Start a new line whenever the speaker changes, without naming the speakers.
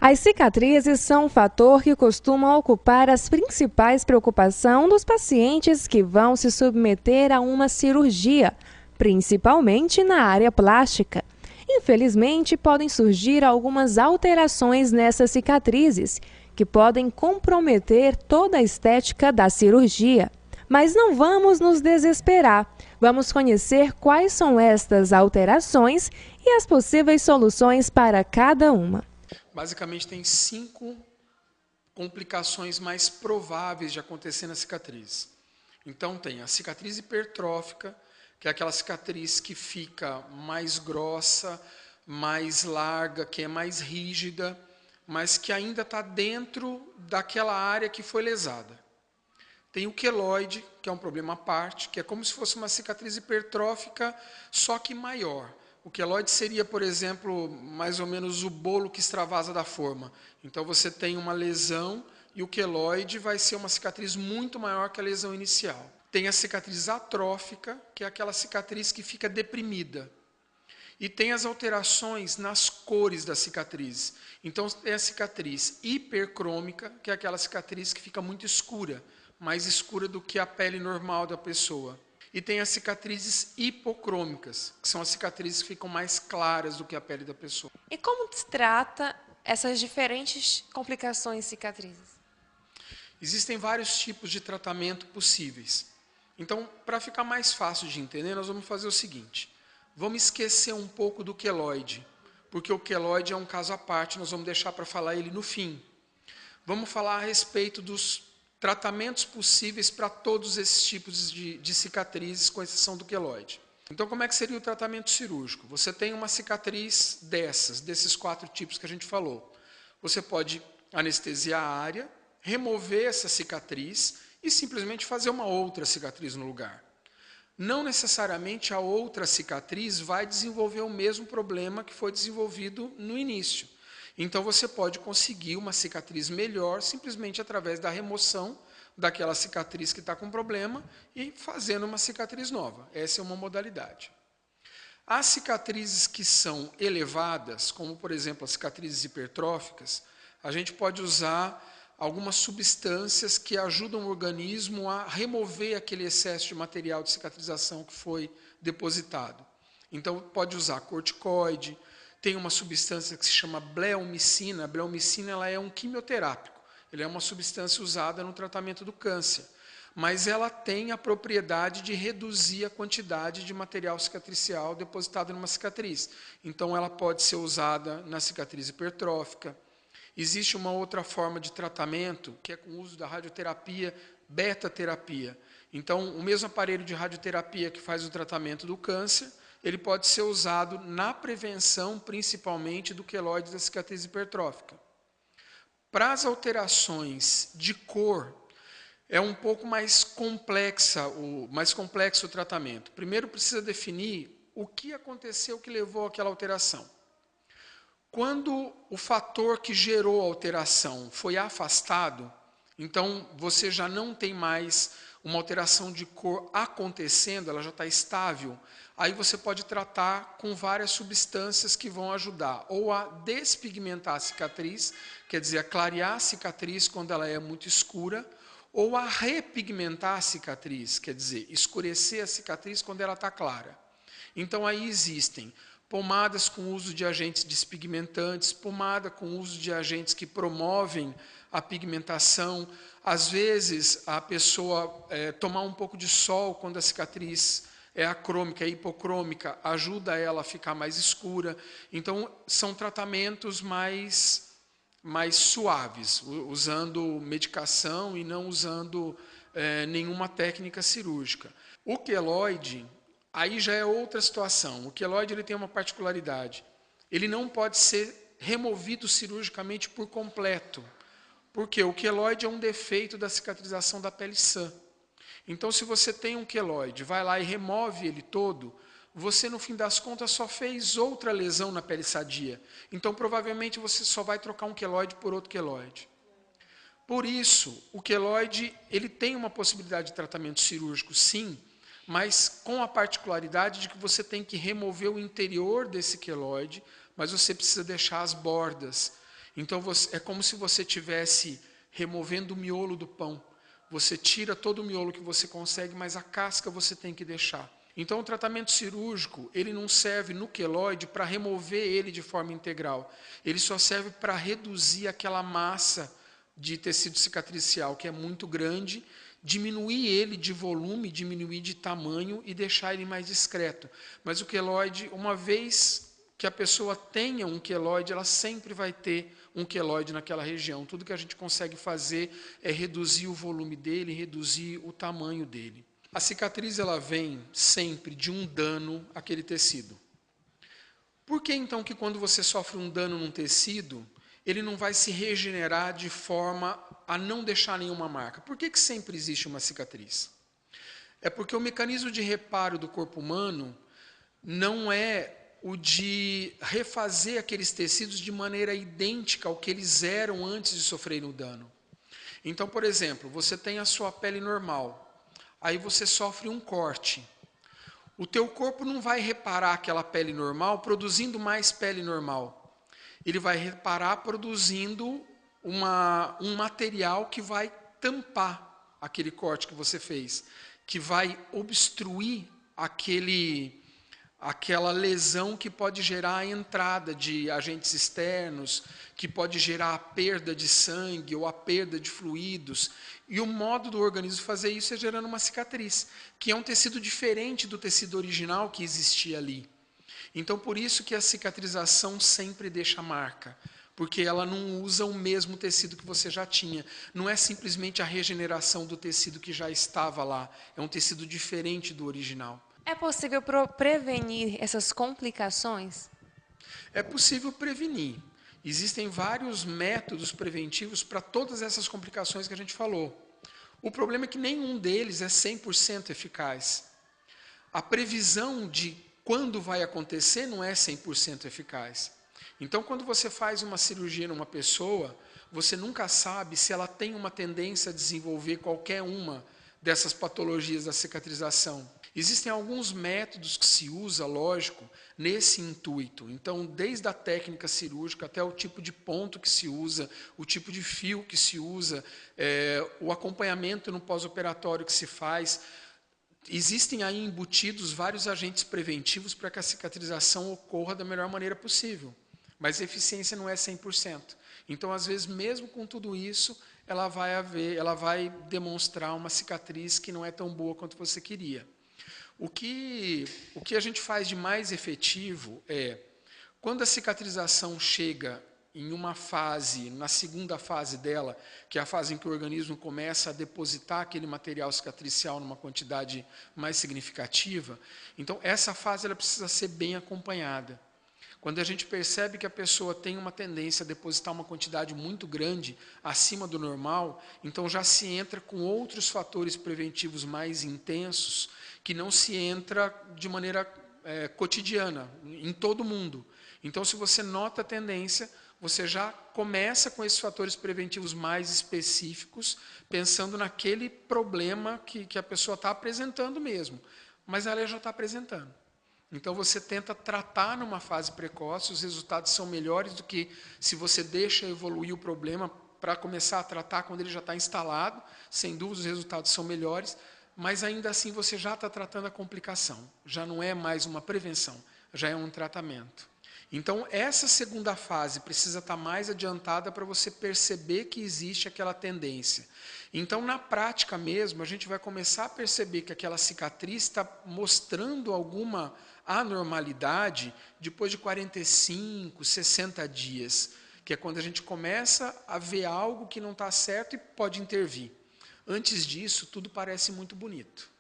As cicatrizes são um fator que costuma ocupar as principais preocupações dos pacientes que vão se submeter a uma cirurgia, principalmente na área plástica. Infelizmente, podem surgir algumas alterações nessas cicatrizes, que podem comprometer toda a estética da cirurgia. Mas não vamos nos desesperar. Vamos conhecer quais são estas alterações e as possíveis soluções para cada uma.
Basicamente, tem 5 complicações mais prováveis de acontecer na cicatriz. Então, tem a cicatriz hipertrófica, que é aquela cicatriz que fica mais grossa, mais larga, que é mais rígida, mas que ainda está dentro daquela área que foi lesada. Tem o queloide, que é um problema à parte, que é como se fosse uma cicatriz hipertrófica, só que maior. O queloide seria, por exemplo, mais ou menos o bolo que extravasa da forma. Então você tem uma lesão e o queloide vai ser uma cicatriz muito maior que a lesão inicial. Tem a cicatriz atrófica, que é aquela cicatriz que fica deprimida. E tem as alterações nas cores da cicatriz. Então tem a cicatriz hipercrômica, que é aquela cicatriz que fica muito escura, mais escura do que a pele normal da pessoa. E tem as cicatrizes hipocrômicas, que são as cicatrizes que ficam mais claras do que a pele da pessoa.
E como se trata essas diferentes complicações cicatrizes?
Existem vários tipos de tratamento possíveis. Então, para ficar mais fácil de entender, nós vamos fazer o seguinte. Vamos esquecer um pouco do queloide, porque o queloide é um caso à parte, nós vamos deixar para falar ele no fim. Vamos falar a respeito dos tratamentos possíveis para todos esses tipos de cicatrizes, com exceção do queloide. Então, como é que seria o tratamento cirúrgico? Você tem uma cicatriz desses 4 tipos que a gente falou. Você pode anestesiar a área, remover essa cicatriz e simplesmente fazer uma outra cicatriz no lugar. Não necessariamente a outra cicatriz vai desenvolver o mesmo problema que foi desenvolvido no início. Então você pode conseguir uma cicatriz melhor simplesmente através da remoção daquela cicatriz que está com problema e fazendo uma cicatriz nova. Essa é uma modalidade. As cicatrizes que são elevadas, como por exemplo as cicatrizes hipertróficas, a gente pode usar algumas substâncias que ajudam o organismo a remover aquele excesso de material de cicatrização que foi depositado. Então pode usar corticoide. Tem uma substância que se chama bleomicina. A bleomicina ela é um quimioterápico. Ele é uma substância usada no tratamento do câncer. Mas ela tem a propriedade de reduzir a quantidade de material cicatricial depositado numa cicatriz. Então ela pode ser usada na cicatriz hipertrófica. Existe uma outra forma de tratamento, que é com o uso da radioterapia, beta-terapia. Então, o mesmo aparelho de radioterapia que faz o tratamento do câncer, ele pode ser usado na prevenção, principalmente, do queloide da cicatriz hipertrófica. Para as alterações de cor, é um pouco mais complexo o tratamento. Primeiro precisa definir o que aconteceu que levou àquela alteração. Quando o fator que gerou a alteração foi afastado, então você já não tem mais uma alteração de cor acontecendo, ela já está estável, aí você pode tratar com várias substâncias que vão ajudar ou a despigmentar a cicatriz, quer dizer, a clarear a cicatriz quando ela é muito escura, ou a repigmentar a cicatriz, quer dizer, escurecer a cicatriz quando ela está clara. Então aí existem pomadas com uso de agentes despigmentantes, pomada com uso de agentes que promovem a pigmentação. Às vezes, a pessoa tomar um pouco de sol quando a cicatriz é acrômica, é hipocrômica, ajuda ela a ficar mais escura. Então, são tratamentos mais suaves, usando medicação e não usando nenhuma técnica cirúrgica. O queloide, aí já é outra situação. O queloide ele tem uma particularidade. Ele não pode ser removido cirurgicamente por completo. Porque o queloide é um defeito da cicatrização da pele sã. Então, se você tem um queloide, vai lá e remove ele todo, você, no fim das contas, só fez outra lesão na pele sadia. Então, provavelmente, você só vai trocar um queloide por outro queloide. Por isso, o queloide ele tem uma possibilidade de tratamento cirúrgico, sim, mas com a particularidade de que você tem que remover o interior desse queloide, mas você precisa deixar as bordas. Então é como se você estivesse removendo o miolo do pão. Você tira todo o miolo que você consegue, mas a casca você tem que deixar. Então o tratamento cirúrgico, ele não serve no queloide para remover ele de forma integral. Ele só serve para reduzir aquela massa de tecido cicatricial, que é muito grande, diminuir ele de volume, diminuir de tamanho e deixar ele mais discreto. Mas o queloide, uma vez que a pessoa tenha um queloide, ela sempre vai ter um queloide naquela região. Tudo que a gente consegue fazer é reduzir o volume dele, reduzir o tamanho dele. A cicatriz ela vem sempre de um dano àquele tecido. Por que então que quando você sofre um dano num tecido, ele não vai se regenerar de forma a não deixar nenhuma marca? Por que sempre existe uma cicatriz? É porque o mecanismo de reparo do corpo humano não é o de refazer aqueles tecidos de maneira idêntica ao que eles eram antes de sofrerem o dano. Então, por exemplo, você tem a sua pele normal, aí você sofre um corte. O teu corpo não vai reparar aquela pele normal produzindo mais pele normal. Ele vai reparar produzindo um material que vai tampar aquele corte que você fez, que vai obstruir aquela lesão que pode gerar a entrada de agentes externos, que pode gerar a perda de sangue ou a perda de fluidos. E o modo do organismo fazer isso é gerando uma cicatriz, que é um tecido diferente do tecido original que existia ali. Então, por isso que a cicatrização sempre deixa marca, porque ela não usa o mesmo tecido que você já tinha. Não é simplesmente a regeneração do tecido que já estava lá, é um tecido diferente do original.
É possível prevenir essas complicações?
É possível prevenir. Existem vários métodos preventivos para todas essas complicações que a gente falou. O problema é que nenhum deles é 100% eficaz. A previsão de quando vai acontecer não é 100% eficaz. Então, quando você faz uma cirurgia numa pessoa, você nunca sabe se ela tem uma tendência a desenvolver qualquer uma dessas patologias da cicatrização. Existem alguns métodos que se usa, lógico, nesse intuito. Então, desde a técnica cirúrgica até o tipo de ponto que se usa, o tipo de fio que se usa, o acompanhamento no pós-operatório que se faz. Existem aí embutidos vários agentes preventivos para que a cicatrização ocorra da melhor maneira possível. Mas a eficiência não é 100%. Então, às vezes, mesmo com tudo isso, ela vai demonstrar uma cicatriz que não é tão boa quanto você queria. O que a gente faz de mais efetivo é, quando a cicatrização chega em uma fase, na segunda fase dela, que é a fase em que o organismo começa a depositar aquele material cicatricial numa quantidade mais significativa, então essa fase ela precisa ser bem acompanhada. Quando a gente percebe que a pessoa tem uma tendência a depositar uma quantidade muito grande, acima do normal, então já se entra com outros fatores preventivos mais intensos, que não se entra de maneira cotidiana, em todo mundo. Então, se você nota a tendência, você já começa com esses fatores preventivos mais específicos, pensando naquele problema que a pessoa está apresentando mesmo, mas ela já está apresentando. Então, você tenta tratar numa fase precoce, os resultados são melhores do que se você deixa evoluir o problema para começar a tratar quando ele já está instalado. Sem dúvida, os resultados são melhores, mas ainda assim você já está tratando a complicação. Já não é mais uma prevenção, já é um tratamento. Então, essa segunda fase precisa estar mais adiantada para você perceber que existe aquela tendência. Então, na prática mesmo, a gente vai começar a perceber que aquela cicatriz está mostrando alguma anormalidade depois de 45, 60 dias, que é quando a gente começa a ver algo que não está certo e pode intervir. Antes disso, tudo parece muito bonito.